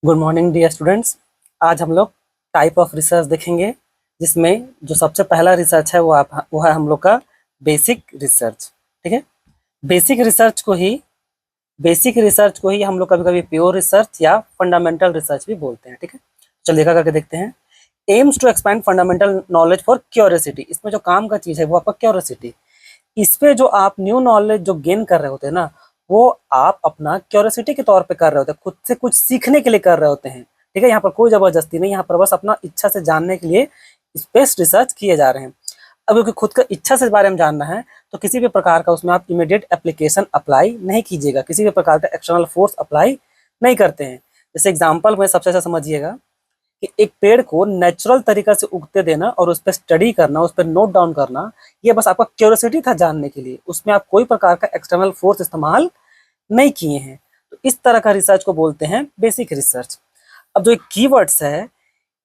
Good morning dear students. आज हम लोग टाइप ऑफ रिसर्च देखेंगे, जिसमें जो सबसे पहला रिसर्च है वो है हम लोग का बेसिक रिसर्च। ठीक है। बेसिक रिसर्च को ही बेसिक रिसर्च को ही हम लोग कभी कभी प्योर रिसर्च या फंडामेंटल रिसर्च भी बोलते हैं। ठीक है, चलिए देखा करके देखते हैं। Aims to expand fundamental knowledge for curiosity. इसमें जो काम का चीज़ है वो आपका क्यूरियोसिटी। इस पे जो आप न्यू नॉलेज जो गेन कर रहे होते हैं ना, वो आप अपना क्यूरियोसिटी के तौर पे कर रहे होते हैं, खुद से कुछ सीखने के लिए कर रहे होते हैं। ठीक है, यहाँ पर कोई जबरदस्ती नहीं, यहाँ पर बस अपना इच्छा से जानने के लिए स्पेस रिसर्च किए जा रहे हैं। अब क्योंकि खुद का इच्छा से बारे में जानना है, तो किसी भी प्रकार का उसमें आप इमीडिएट एप्लीकेशन अप्लाई नहीं कीजिएगा, किसी भी प्रकार का एक्सटर्नल फोर्स अप्लाई नहीं करते हैं। जैसे एग्जाम्पल में सबसे अच्छा समझिएगा कि एक पेड़ को नेचुरल तरीका से उगते देना और उस पर स्टडी करना, उस पर नोट डाउन करना, ये बस आपका क्यूरियोसिटी था जानने के लिए, उसमें आप कोई प्रकार का एक्सटर्नल फोर्स इस्तेमाल नहीं किए हैं। तो इस तरह का रिसर्च को बोलते हैं बेसिक रिसर्च। अब जो कीवर्ड्स है,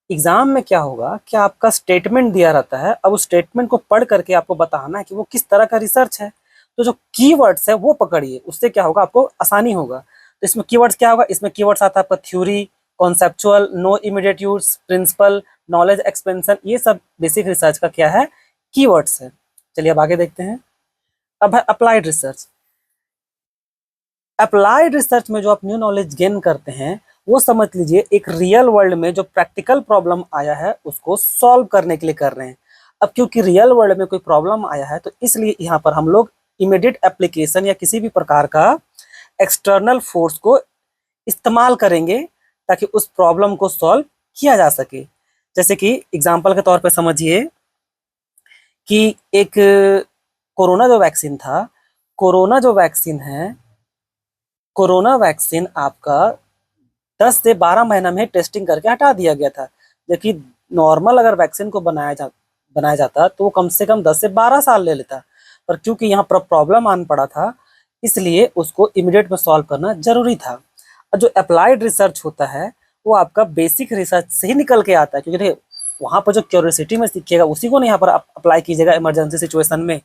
एग्जाम में क्या होगा कि आपका स्टेटमेंट दिया रहता है, अब उस स्टेटमेंट को पढ़ करके आपको बताना है कि वो किस तरह का रिसर्च है। तो जो कीवर्ड्स है वो पकड़िए, उससे क्या होगा, आपको आसानी होगा। तो इसमें कीवर्ड्स क्या होगा, इसमें कीवर्ड्स आता है आपका theory, conceptual, no immediate use, principle, knowledge expansion, ये सब बेसिक रिसर्च का क्या है, कीवर्ड्स है। चलिए अब आगे देखते हैं। अब है अप्लाइड रिसर्च। अप्लाइड रिसर्च में जो आप न्यू नॉलेज गेन करते हैं, वो समझ लीजिए एक रियल वर्ल्ड में जो प्रैक्टिकल प्रॉब्लम आया है उसको सॉल्व करने के लिए कर रहे हैं। अब क्योंकि रियल वर्ल्ड में कोई प्रॉब्लम आया है, तो इसलिए यहाँ पर हम लोग इमीडिएट एप्लीकेशन या किसी भी प्रकार का एक्सटर्नल फोर्स को इस्तेमाल करेंगे ताकि उस प्रॉब्लम को सॉल्व किया जा सके। जैसे कि एग्जाम्पल के तौर पे समझिए कि एक कोरोना जो वैक्सीन था, कोरोना जो वैक्सीन है, कोरोना वैक्सीन आपका 10 से 12 महीना में टेस्टिंग करके हटा दिया गया था। जबकि नॉर्मल अगर वैक्सीन को बनाया जाता तो वो कम से कम 10 से 12 साल ले लेता। पर क्योंकि यहाँ पर प्रॉब्लम आन पड़ा था, इसलिए उसको इमीडिएट में सॉल्व करना जरूरी था। और जो अप्लाइड रिसर्च होता है, वो आपका बेसिक रिसर्च से ही निकल के आता है, क्योंकि देखिए वहाँ पर जो क्यूरियोसिटी में सीखिएगा उसी को नहीं यहाँ पर आप अप्लाई कीजिएगा इमरजेंसी सिचुएशन में।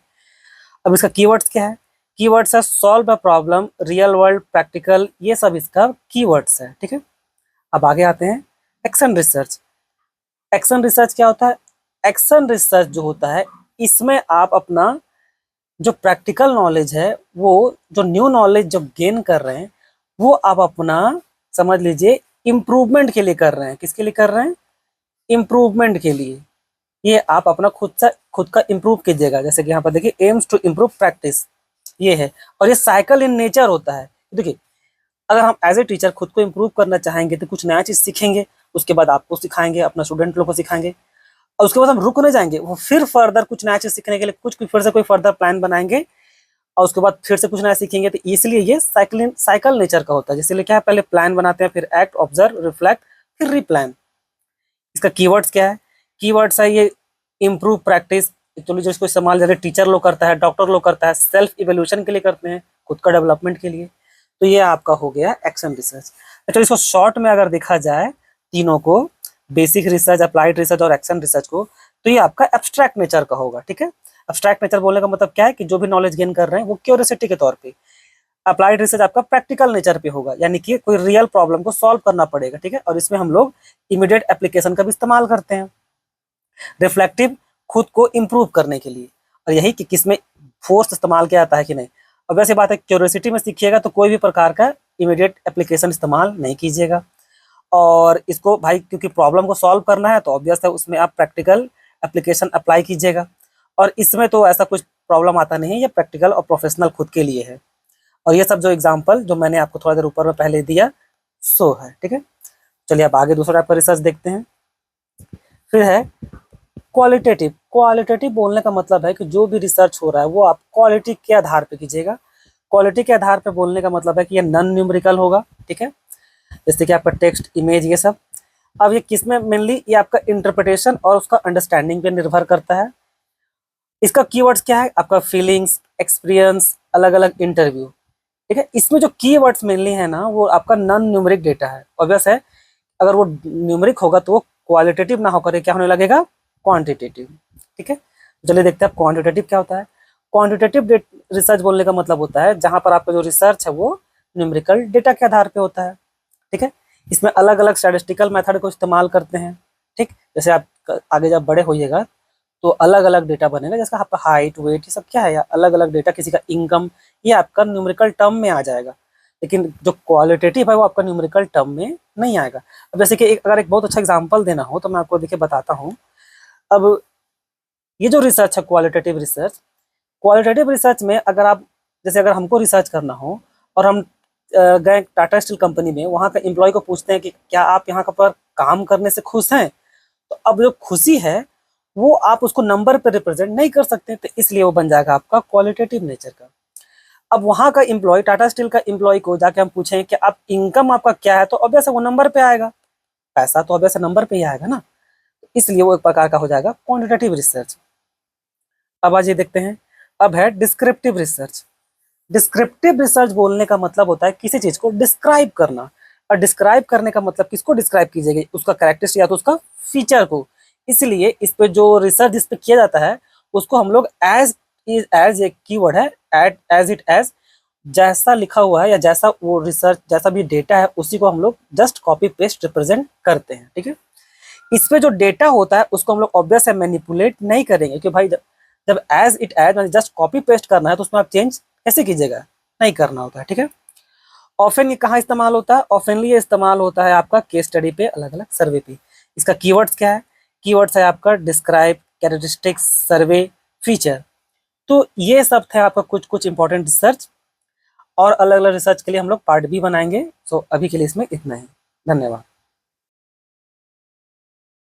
अब इसका कीवर्ड्स क्या है, कीवर्ड्स है solve a problem, real world, practical, ये सब इसका कीवर्ड्स है। ठीक है, अब आगे आते हैं एक्शन रिसर्च। एक्शन रिसर्च क्या होता है, एक्शन रिसर्च जो होता है, इसमें आप अपना जो प्रैक्टिकल नॉलेज है, वो जो न्यू नॉलेज जो गेन कर रहे हैं, वो आप अपना समझ लीजिए इम्प्रूवमेंट के लिए कर रहे हैं। किसके लिए कर रहे हैं, इम्प्रूवमेंट के लिए। ये आप अपना खुद का इम्प्रूव कीजिएगा। जैसे कि यहाँ पर देखिए एम्स टू इम्प्रूव प्रैक्टिस, ये है। और ये साइकिल इन नेचर होता है। देखिए अगर हम एज ए टीचर खुद को इम्प्रूव करना चाहेंगे तो कुछ नया चीज़ सीखेंगे, उसके बाद आपको सिखाएंगे, अपना स्टूडेंट लोग को सिखाएंगे, और उसके बाद हम रुक नहीं जाएंगे, वो फिर फर्दर कुछ नया चीज़ सीखने के लिए कुछ फिर से कोई फर्दर प्लान बनाएंगे, और उसके बाद फिर से कुछ नया सीखेंगे। तो इसलिए ये साइकिल नेचर का होता है। जैसे क्या है, पहले प्लान बनाते हैं, फिर एक्ट, ऑब्जर्व, रिफ्लेक्ट, फिर रिप्लान। इसका कीवर्ड्स क्या है, कीवर्ड्स है ये इम्प्रूव प्रैक्टिस, एक्चुअली जो इसको इस्तेमाल जैसे टीचर लोग करता है, डॉक्टर लोग करता है, सेल्फ इवोल्यूशन के लिए करते हैं, खुद का डेवलपमेंट के लिए। तो ये आपका हो गया एक्शन रिसर्च। अच्छा, इसको शॉर्ट में अगर देखा जाए, तीनों को, बेसिक रिसर्च, अप्लाइड रिसर्च और एक्शन रिसर्च को, तो ये आपका एब्स्ट्रैक्ट नेचर का होगा। ठीक है, एब्स्ट्रैक्ट नेचर बोलने का मतलब क्या है कि जो भी नॉलेज गेन कर रहे हैं वो क्यूरियोसिटी के तौर पे। अप्लाइड रिसर्च आपका प्रैक्टिकल नेचर पे होगा, यानी कि कोई रियल प्रॉब्लम को सॉल्व करना पड़ेगा। ठीक है, और इसमें हम लोग इमीडिएट एप्लीकेशन का भी इस्तेमाल करते हैं। रिफ्लेक्टिव, खुद को इम्प्रूव करने के लिए, और यही कि किसमें फोर्स इस्तेमाल किया जाता है कि नहीं। अब वैसे बात है, क्यूरियोसिटी में सीखिएगा तो कोई भी प्रकार का इमीडिएट एप्लीकेशन इस्तेमाल नहीं कीजिएगा। और इसको भाई क्योंकि प्रॉब्लम को सॉल्व करना है, तो ऑब्वियस है उसमें आप प्रैक्टिकल एप्लीकेशन अप्लाई कीजिएगा। और इसमें तो ऐसा कुछ प्रॉब्लम आता नहीं है, ये प्रैक्टिकल और प्रोफेशनल खुद के लिए है। और ये सब जो एग्जाम्पल जो मैंने आपको थोड़ा देर ऊपर में पहले दिया, सो है। ठीक है, चलिए अब आगे दूसरा टाइप का रिसर्च देखते हैं। फिर है क्वालिटेटिव। क्वालिटेटिव बोलने का मतलब है कि जो भी रिसर्च हो रहा है वो आप क्वालिटी के आधार पे कीजिएगा। क्वालिटी के आधार पे बोलने का मतलब है कि ये नॉन न्यूमेरिकल होगा। ठीक है, जैसे कि आपका टेक्स्ट, इमेज, ये सब। अब ये किसमें मेनली, ये आपका इंटरप्रिटेशन और उसका अंडरस्टैंडिंग पे निर्भर करता है। इसका कीवर्ड्स क्या है, आपका फीलिंग्स, एक्सपीरियंस, अलग अलग इंटरव्यू। ठीक है, इसमें जो कीवर्ड्स मेनली है ना, वो आपका नॉन न्यूमेरिक डेटा है। ऑब्वियस है, अगर वो न्यूमेरिक होगा तो वो क्वालिटेटिव ना होकर क्या होने लगेगा, क्वांटिटेटिव। ठीक है, चलिए देखते हैं क्वांटिटेटिव क्या होता है। क्वांटिटेटिव रिसर्च बोलने का मतलब होता है जहां पर आपका जो रिसर्च है वो न्यूमेरिकल डेटा के आधार पे होता है। ठीक है, इसमें अलग अलग स्टैटिस्टिकल मेथड को इस्तेमाल करते हैं। ठीक, जैसे आप आगे जब बड़े होइएगा तो अलग अलग डेटा बनेगा, जैसे आपका हाइट वेट ये सब क्या है, या अलग अलग डेटा, किसी का इनकम, ये आपका न्यूमेरिकल टर्म में आ जाएगा। लेकिन जो क्वालिटेटिव है वो आपका न्यूमेरिकल टर्म में नहीं आएगा। अब जैसे कि अगर एक बहुत अच्छा एग्जांपल देना हो तो मैं आपको देखिए बताता हूँ। अब ये जो रिसर्च है क्वालिटेटिव रिसर्च में अगर आप, जैसे अगर हमको रिसर्च करना हो और हम गए टाटा स्टील कंपनी में, वहाँ का एम्प्लॉय को पूछते हैं कि क्या आप यहाँ पर काम करने से खुश हैं, तो अब जो खुशी है वो आप उसको नंबर पे रिप्रेजेंट नहीं कर सकते, तो इसलिए वो बन जाएगा आपका क्वालिटेटिव नेचर का। अब वहाँ का एम्प्लॉय, टाटा स्टील का एम्प्लॉय को जाके हम पूछें कि आप इनकम आपका क्या है, तो ऑब्वियस वो नंबर पे आएगा, पैसा तो ऑब्वियस नंबर पे ही आएगा ना, इसलिए वो एक प्रकार का हो जाएगा क्वांटिटेटिव रिसर्च। अब आज ये देखते हैं, अब है डिस्क्रिप्टिव रिसर्च। डिस्क्रिप्टिव रिसर्च बोलने का मतलब होता है किसी चीज को डिस्क्राइब करना, और डिस्क्राइब करने का मतलब किसको डिस्क्राइब कीजिएगा, उसका कैरेक्टरिस्टिक या तो उसका फीचर को। इसलिए इस पे जो रिसर्च जिस पे किया जाता है उसको हम लोग एज एक कीवर्ड है, एज इट एज, जैसा लिखा हुआ है या जैसा वो रिसर्च जैसा भी डेटा है उसी को हम लोग जस्ट कॉपी पेस्ट रिप्रेजेंट करते हैं। ठीक है, इस पे जो डेटा होता है उसको हम लोग ऑब्वियस है मैनिपुलेट नहीं करेंगे, कि भाई जब एज इट एज मतलब जस्ट कॉपी पेस्ट करना है तो उसमें आप चेंज कैसे कीजिएगा, नहीं करना होता है। ठीक है, ऑफन ये कहाँ इस्तेमाल होता है, ऑफनली ये इस्तेमाल होता है आपका केस स्टडी पे, अलग अलग सर्वे पे। इसका कीवर्ड्स क्या है, कीवर्ड्स है आपका डिस्क्राइब, कैरेक्टरिस्टिक्स, सर्वे, फीचर। तो ये सब थे आपका कुछ कुछ इंपॉर्टेंट रिसर्च, और अलग अलग रिसर्च के लिए हम लोग पार्ट भी बनाएंगे। सो अभी के लिए इसमें इतना ही, धन्यवाद।